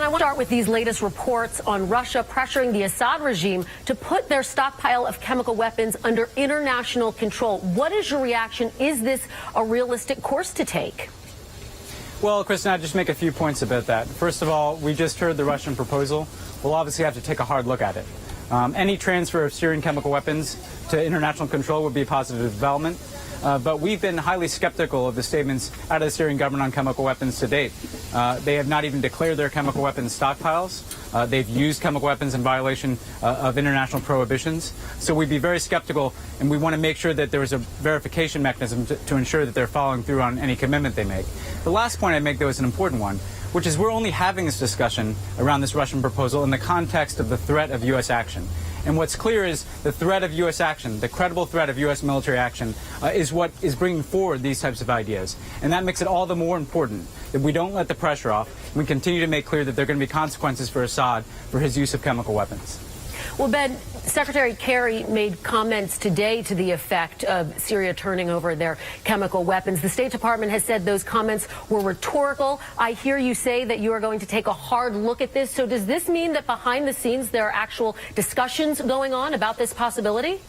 Ben, I want to start with these latest reports on Russia pressuring the Assad regime to put their stockpile of chemical weapons under international control. What is your reaction? Is this a realistic course to take? Well, Kristen, I'll just make a few points about that. First of all, we just heard the Russian proposal. We'll obviously have to take a hard look at it. Any transfer of Syrian chemical weapons to international control would be a positive development. But we've been highly skeptical of the statements out of the Syrian government on chemical weapons to date. They have not even declared their chemical weapons stockpiles. They've used chemical weapons in violation of international prohibitions. So we'd be very skeptical, and we want to make sure that there is a verification mechanism to ensure that they're following through on any commitment they make. The last point I make, though, is an important one, which is we're only having this discussion around this Russian proposal in the context of the threat of U.S. action. And what's clear is the threat of U.S. action, the credible threat of U.S. military action, is what is bringing forward these types of ideas. And that makes it all the more important that we don't let the pressure off. We continue to make clear that there are going to be consequences for Assad for his use of chemical weapons. Well, Ben, Secretary Kerry made comments today to the effect of Syria turning over their chemical weapons. The State Department has said those comments were rhetorical. I hear you say that you are going to take a hard look at this. So does this mean that behind the scenes there are actual discussions going on about this possibility?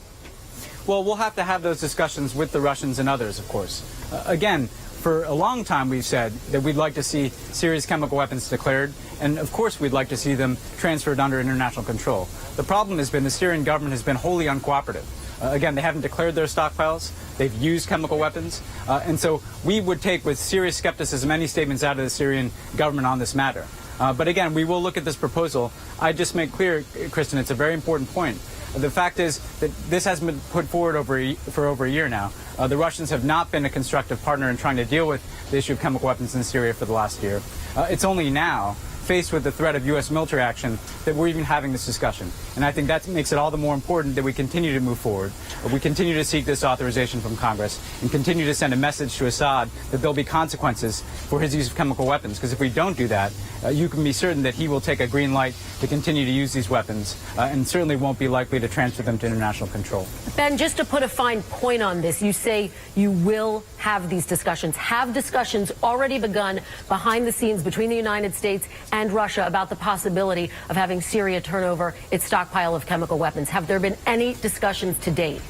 Well, we'll have to have those discussions with the Russians and others, of course. Again, for a long time we've said that we'd like to see Syria's chemical weapons declared, and of course we'd like to see them transferred under international control. The problem has been the Syrian government has been wholly uncooperative. Again, they haven't declared their stockpiles, they've used chemical weapons, and so we would take with serious skepticism any statements out of the Syrian government on this matter. But again, we will look at this proposal. I just make clear, Kristen, it's a very important point. The fact is that this has been put forward for over a year now. The Russians have not been a constructive partner in trying to deal with the issue of chemical weapons in Syria for the last year. It's only now, faced with the threat of U.S. military action, that we're even having this discussion. And I think that makes it all the more important that we continue to move forward. We continue to seek this authorization from Congress and continue to send a message to Assad that there'll be consequences for his use of chemical weapons. Because if we don't do that, you can be certain that he will take a green light to continue to use these weapons and certainly won't be likely to transfer them to international control. Ben, just to put a fine point on this, you say you will have these discussions. Have discussions already begun behind the scenes between the United States and Russia about the possibility of having Syria turn over its stockpile of chemical weapons? Have there been any discussions to date?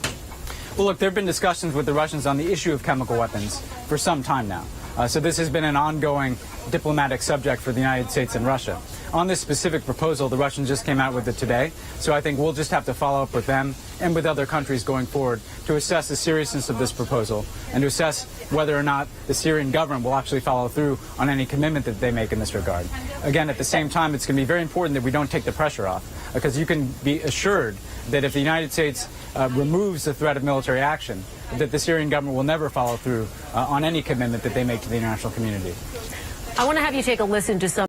Well, look, there have been discussions with the Russians on the issue of chemical weapons for some time now. So this has been an ongoing diplomatic subject for the United States and Russia. On this specific proposal, the Russians just came out with it today, so I think we'll just have to follow up with them and with other countries going forward to assess the seriousness of this proposal and to assess whether or not the Syrian government will actually follow through on any commitment that they make in this regard. Again, at the same time, it's going to be very important that we don't take the pressure off, because you can be assured that if the United States removes the threat of military action, that the Syrian government will never follow through on any commitment that they make to the international community. I want to have you take a listen to some